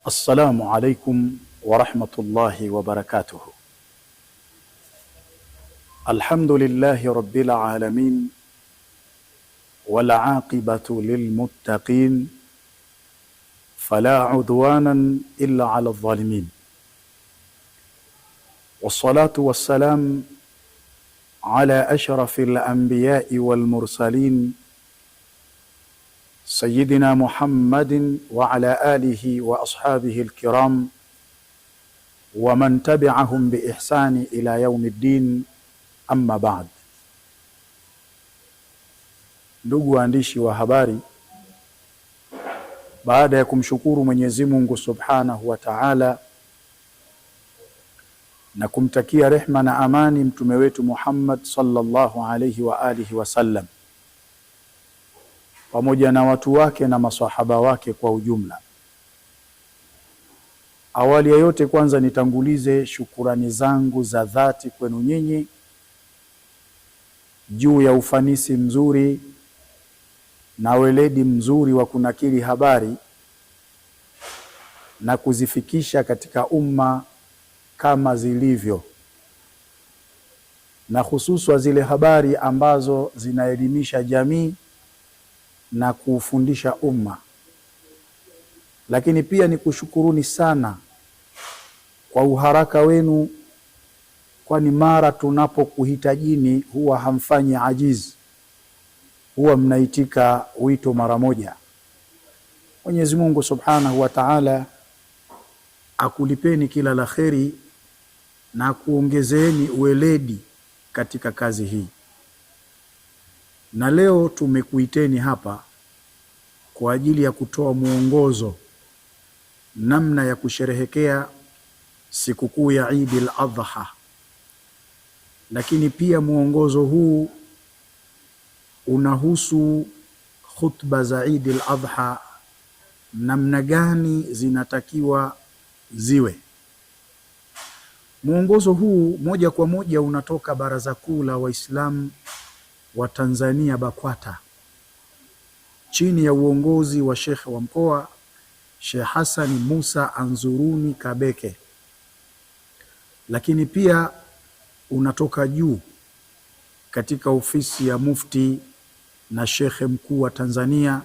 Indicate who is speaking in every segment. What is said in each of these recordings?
Speaker 1: السلام عليكم ورحمة الله وبركاته. الحمد لله رب العالمين والعاقبة للمتقين فلا عدوانا إلا على الظالمين، والصلاة والسلام على أشرف الأنبياء والمرسلين سيدنا محمد وعلى آله وأصحابه الكرام ومن تبعهم بإحسان إلى يوم الدين. Amma baad. Ndugu waandishi wa habari, baada ya kumshukuru Mwenyezi Mungu Subhanahu wa Ta'ala na kumtakia rehma na amani mtume wetu Muhammad sallallahu alayhi wa alihi wasallam pamoja na watu wake na maswahaba wake kwa ujumla, awali ya yote kwanza nitangulize shukurani zangu za dhati kwenu nyinyi juu ya ufanisi mzuri na weledi mzuri wa kunakili habari na kuzifikisha katika umma kama zilivyo, na hususa zile habari ambazo zinaelimisha jamii na kufundisha umma. Lakini pia ni kushukuruni sana kwa uharaka wenu, kwani mara tunapokuhitajini huwa hamfanyi ajizi, huwa mnaitika wito mara moja. Mwenyezi Mungu Subhanahu wa Ta'ala akulipeni kila la kheri na kuongezeeni uweledi katika kazi hii. Na leo tumekuiteni hapa kwa ajili ya kutoa mwongozo namna ya kusherehekea sikukuu ya Eid al-Adha. Lakini pia mwongozo huu unahusu khutba za Eid al-Adha, namna gani zinatakiwa ziwe. Mwongozo huu moja kwa moja unatoka Baraza Kuu la Waislamu wa Tanzania BAKWATA, chini ya uongozi wa Sheikh wa mkoa Sheikh Hassan Musa Anzuruni Kabeke. Lakini pia unatoka juu katika ofisi ya Mufti na Sheikh mkuu wa Tanzania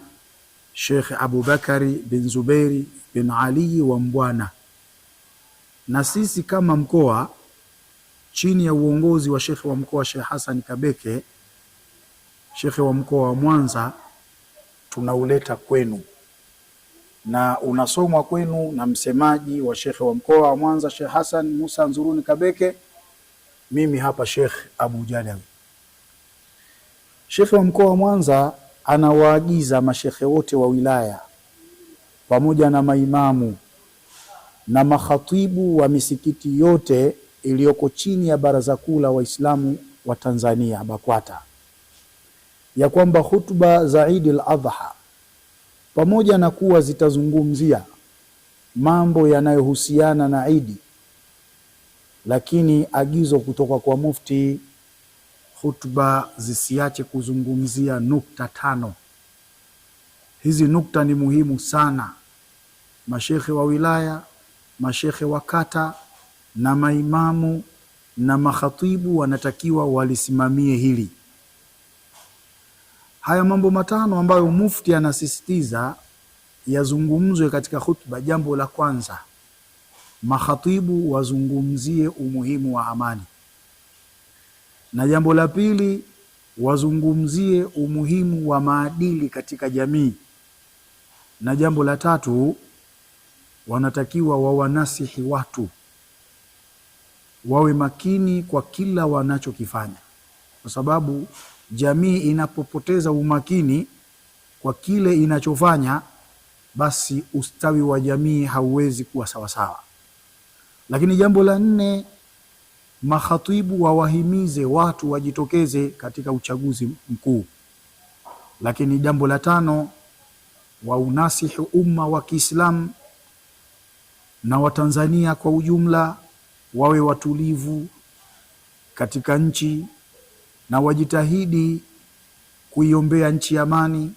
Speaker 1: Sheikh Abubakari bin Zubairi bin Ali wa Mbwana, na sisi kama mkoa chini ya uongozi wa Sheikh wa mkoa Sheikh Hassan Kabeke, Sheikh wa mkoa wa Mwanza, tunauleta kwenu na unasomwa kwenu na msemaji wa Sheikh wa mkoa wa Mwanza Sheikh Hassan Musa Anzuruni Kabeke, mimi hapa Sheikh Abu Jalawi. Sheikh wa mkoa wa Mwanza anawaagiza mashekhe wote wa wilaya pamoja na maimamu na makhatibu wa misikiti yote iliyoko chini ya Baraza Kuu la Waislamu wa Tanzania BAKWATA ya kwamba hutuba za Eid al-Adha pamoja na kuwa zitazungumzia mambo yanayohusiana na Eid, lakini agizo kutoka kwa Mufti, hutuba zisiache kuzungumzia nukta 5. Hizi nukta ni muhimu sana. Mashekhe wa wilaya, mashekhe wa kata na maimamu na makhatibu wanatakiwa walisimamie hili. Haya mambo 5 ambayo Mufti anasisitiza yazungumzwe katika hutuba. Jambo la kwanza, makhatibu wazungumzie umuhimu wa amani, na jambo la pili wazungumzie umuhimu wa maadili katika jamii, na jambo la tatu wanatakiwa wawanasihi watu wawe makini kwa kila wanachokifanya, kwa sababu jamii inapopoteza umakini kwa kile inachofanya, basi ustawi wa jamii hauwezi kuwa sawasawa. Lakini jambo la 4, makhatibu wawahimize watu wajitokeze katika uchaguzi mkuu. Lakini jambo la 5, waunasihi umma wa Kiislamu na Watanzania kwa ujumla wawe watulivu katika nchi na wajitahidi kuiombea nchi amani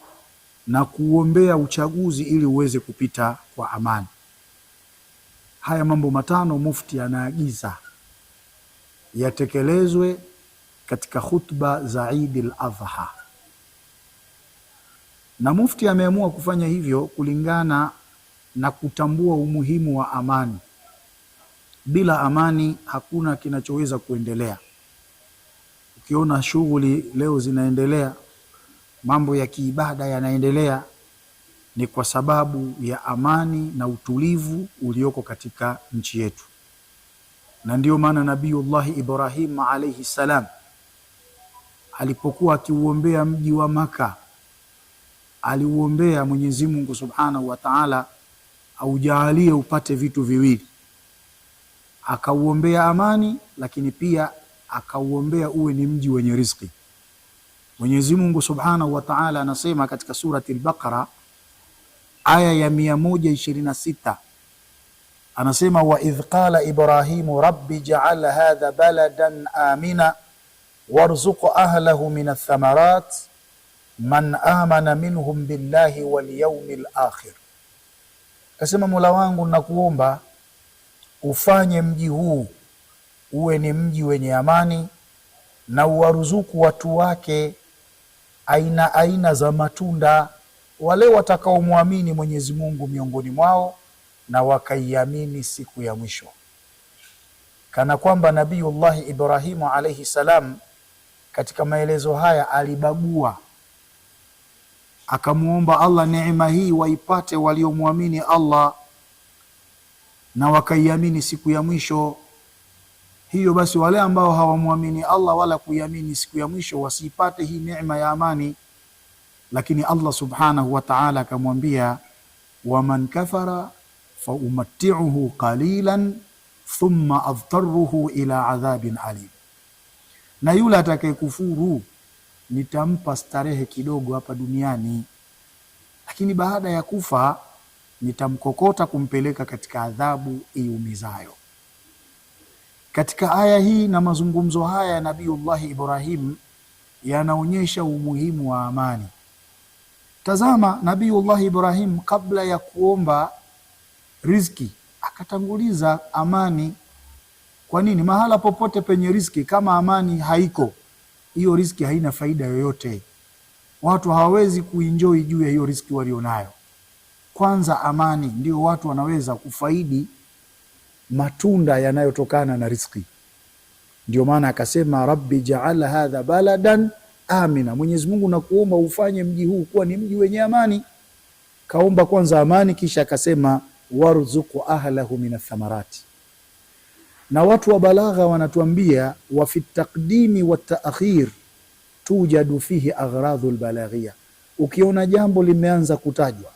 Speaker 1: na kuombea uchaguzi ili uweze kupita kwa amani. Haya mambo matano mufti anaagiza yatekelezwe katika khutba za Eid al-Adha, na mufti ameamua kufanya hivyo kulingana na kutambua umuhimu wa amani. Bila amani hakuna kinachoweza kuendelea. Ukiona shughuli leo zinaendelea, mambo ya kiibada yanaendelea, ni kwa sababu ya amani na utulivu ulioko katika nchi yetu. Na ndio maana Nabiyullah Ibrahim alayhi salam alipokuwa akiuombea mji wa Maka, aliuombea Mwenyezi Mungu Subhanahu wa Ta'ala aujalie upate vitu viwili. Akauombea amani, lakini pia akauombea uwe ni mji wenye riziki. Mwenyezi Mungu Subhanahu wa Ta'ala anasema katika surati al-Baqara aya ya 126, anasema wa idh qala Ibrahimu rabbi ja'al hadha baladan amina warzuq ahlahu min ath-thamarat man amana minhum billahi wal yawmil akhir. Kasema Mola wangu nakuomba ufanye mji huu uwe ni mji wenye amani na uwaruzuku watu wake aina aina za matunda, wale watakaomwamini Mwenyezi Mungu miongoni mwao na wakaiamini siku ya mwisho. Kana kwamba Nabiyullah Ibrahimu alayhi salam katika maelezo haya alibagua, akamuomba Allah neema hii waipate waliomwamini Allah na wakaiamini siku ya mwisho. Hiyo basi wale ambao hawamwamini Allah wala kuiamini siku ya mwisho wasipate hii neema ya amani. Lakini Allah Subhanahu wa Ta'ala akamwambia waman kafara fa umatti'uhu qalilan thumma adtarruhu ila adhabin alim, na yule atakayekufuru nitampa starehe kidogo hapa duniani, lakini baada ya kufa nitamkokota kumpeleka katika adhabu iumizayo. Katika aya hii na mazungumzo haya ya Nabiyullah Ibrahim yanaonyesha umuhimu wa amani. Tazama, Nabiyullah Ibrahim kabla ya kuomba riziki akatanguliza amani. Kwa nini? Mahala popote penye riziki kama amani haiko, hiyo riziki haina faida yoyote. Watu hawawezi kuenjoy juu ya hiyo riziki walionayo. Kwanza amani ndio watu wanaweza kufaidi matunda yanayotokana na riziki. Ndio maana akasema rabbi ja'al hadha baladan amina, Mwenyezi Mungu nakuomba ufanye mji huu kuwa ni mji wenye amani. Kaomba kwanza amani, kisha akasema warzuqu ahlahu min athamarati. Na watu wa balagha wanatuambia wa fi taqdimi wa ta'khir tujadu fihi aghradhu albalaghia. Ukiona jambo limeanza kutajwa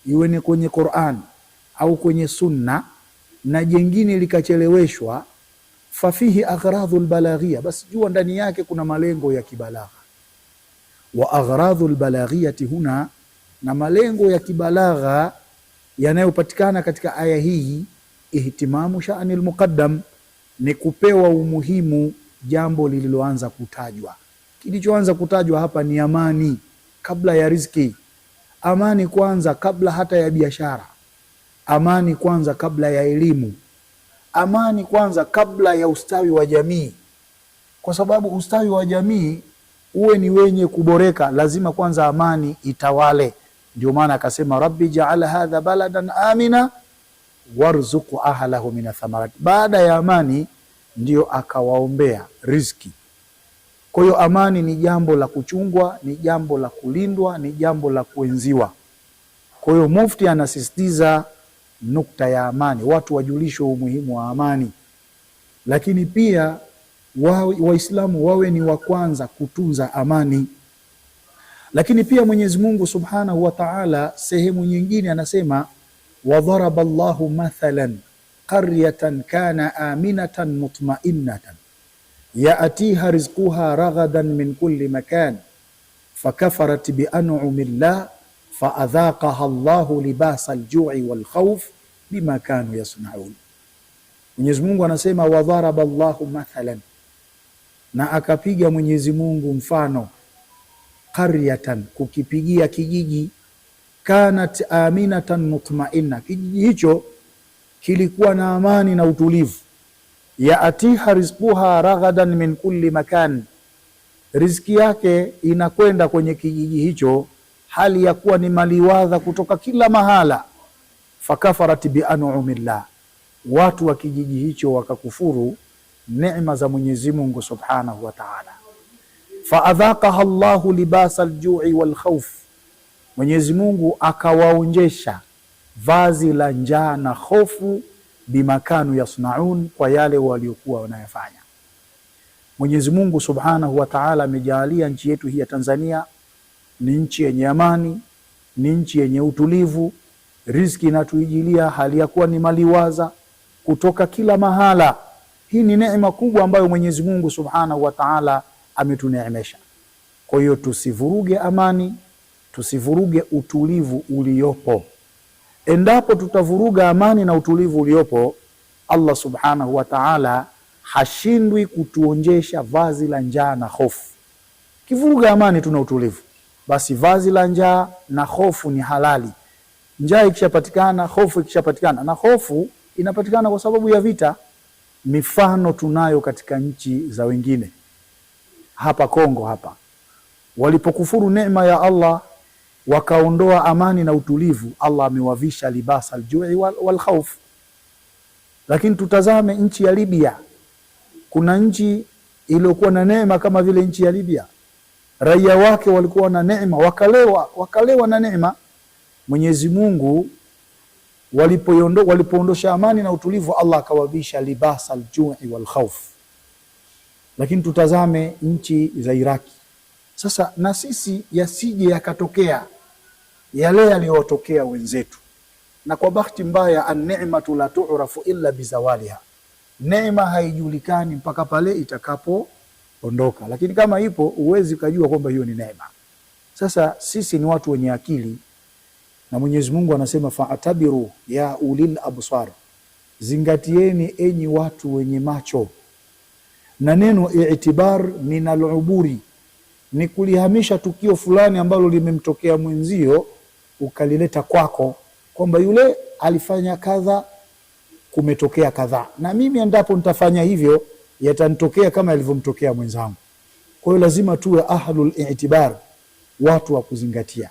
Speaker 1: iwe ni kwenye Qur'an au kwenye sunna na jengine likacheleweshwa, fafihi aghradhu albalaghia, basi jua ndani yake kuna malengo ya kibalagha. Wa aghradhu albalaghiyati huna, na malengo ya kibalagha yanayopatikana katika aya hii, ihtimamu sha'ni almuqaddam, ni kupewa umuhimu jambo lililoanza kutajwa. Kilichoanza kutajwa hapa ni amani kabla ya riziki, amani kwanza kabla hata ya biashara, amani kwanza kabla ya elimu, amani kwanza kabla ya ustawi wa jamii. Kwa sababu ustawi wa jamii uwe ni wenye kuboreka, lazima kwanza amani itawale. Ndio maana akasema rabbi ja'al hadha baladan amina warzuqu ahlahu min athamarat. Baada ya amani ndio akawaombea riziki. Kwa hiyo amani ni jambo la kuchungwa, ni jambo la kulindwa, ni jambo la kuenziwa. Kwa hiyo mufti anasisitiza nukta ya amani, watu wajulishwe umuhimu wa amani, lakini pia Waislamu wawe ni wa kwanza kutunza amani. Lakini pia Mwenyezi Mungu Subhanahu wa Ta'ala sehemu nyingine anasema wadharaba Allahu mathalan qaryatan kana aminatan mutma'innatan ya'tiha rizquha raghadan min kulli makan fakafarat bi an'amillah faadhaqaha Allahu libasa al-ju'i wal khawf bima kanu yasna'un. Mwenyezi Mungu anasema wadharaba Allahu mathalan, na akapiga Mwenyezi Mungu mfano, qaryatan, kukipigia kijiji, kanat aminatan mutmainna, kijiji hicho kilikuwa na amani na utulivu. Yaatiha rizquha raghadan min kulli makan, riziki yake inakwenda kwenye kijiji hicho hali ya kuwa ni maliwadha kutoka kila mahala. Fakafarat bi an'amillah, watu wa kijiji hicho wakakufuru neema za Mwenyezi Mungu Subhanahu wa Ta'ala. Faadhaqaha Allahu libasa aljui wal khawf, Mwenyezi Mungu akawaonjesha vazi la njaa na hofu, bimakanu yasnaun, kwa yale waliokuwa wanayafanya. Mwenyezi Mungu Subhanahu wa Ta'ala amejaalia nchi yetu hii ya Tanzania ni nchi yenye amani, ni nchi yenye utulivu, riziki inatuijilia hali ya kuwa ni maliwaza kutoka kila mahala. Hii ni neema kubwa ambayo Mwenyezi Mungu Subhanahu wa Ta'ala ametuneemesha. Kwa hiyo tusivuruge amani, tusivuruge utulivu uliopo. Endapo tutavuruga amani na utulivu uliopo, Allah Subhanahu wa Ta'ala hashindwi kutuonjesha vazi la njaa na hofu. Kivuruga amani tuna utulivu, basi vazi la njaa na hofu ni halali. Njaa ikishapatikana, hofu ikishapatikana, na hofu inapatikana kwa sababu ya vita. Mifano tunayo katika nchi za wengine. Hapa Kongo hapa, walipokufuru neema ya Allah wakaondoa amani na utulivu, Allah amewavisha libasa aljui wal khawf. Lakini tutazame nchi ya Libya. Kuna nchi iliyokuwa na neema kama vile nchi ya Libya, raia wake walikuwa na neema, wakalewa na neema. Mwenyezi Mungu walipoondosha amani na utulivu, Allah akawavisha libasa aljui wal khawf. Lakini tutazame nchi za Iraki. Sasa na sisi yasije yakatokea yale yaliyotokea wenzetu. Na kwa bahati mbaya, an-ni'matu la tu'rafu illa bizawaliha, neema haijulikani mpaka pale itakapoondoka. Lakini kama ipo, huwezi kujua kwamba hiyo ni neema. Sasa sisi ni watu wenye akili, na Mwenyezi Mungu anasema fa'tabiru ya ulil absar, zingatieni enyi watu wenye macho. Na neno i'tibar min al-uburi, ni kulihamisha tukio fulani ambalo limemtokea mwenzio ukalileta kwako, kwamba yule alifanya kadha, kumetokea kadha, na mimi endapo nitafanya hivyo yatanitokea kama yalivyomtokea mwenzangu. Kwa hiyo lazima tuwe ahlul i'tibar, watu wa kuzingatia.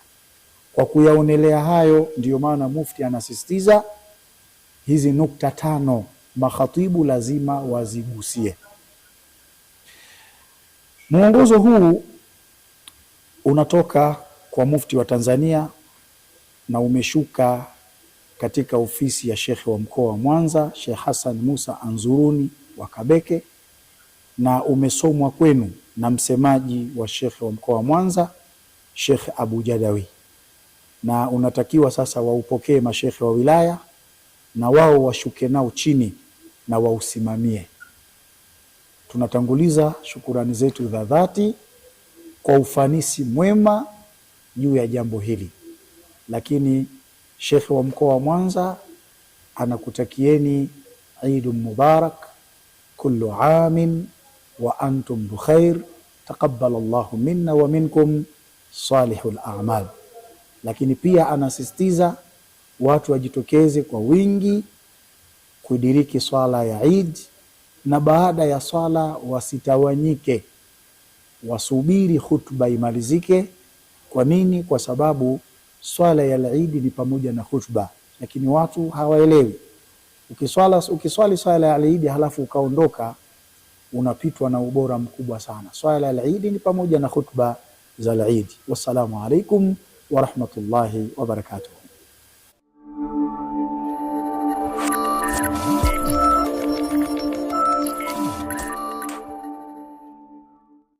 Speaker 1: Kwa kuyaonelea hayo, ndiyo maana mufti anasisitiza hizi nukta 5 makhatibu lazima wazigusie. Mwongozo huu unatoka kwa mufti wa Tanzania na umeshuka katika ofisi ya Shekhe wa mkoa wa Mwanza, Sheikh Hassan Musa Anzuruni wa Kabeke, na umesomwa kwenu na msemaji wa Shekhe wa mkoa wa Mwanza, Sheikh Abu Jadawi, na unatakiwa sasa waupokee mashekhe wa wilaya na wao washuke nao chini na wausimamie. Tunatanguliza shukurani zetu za dhati kwa ufanisi mwema juu ya jambo hili. Lakini Shekhe wa mkoa wa Mwanza anakutakieni Eid Mubarak, kullu amin wa antum bukhair, taqabbal Allahu minna wa minkum salihul a'mal. Lakini pia anasisitiza watu wajitokeze kwa wingi kudiriki swala ya Eid, na baada ya swala wasitawanyike, wasubiri khutba imalizike. Kwa nini? Kwa sababu swala ya Eid ni pamoja na khutba, lakini watu hawaelewi. Ukiswali swala ya Eid halafu ukaondoka, unapitwa na ubora mkubwa sana. Swala ya Eid ni pamoja na khutba za Eid. Wassalamu alaikum wa rahmatullahi wa barakatuh.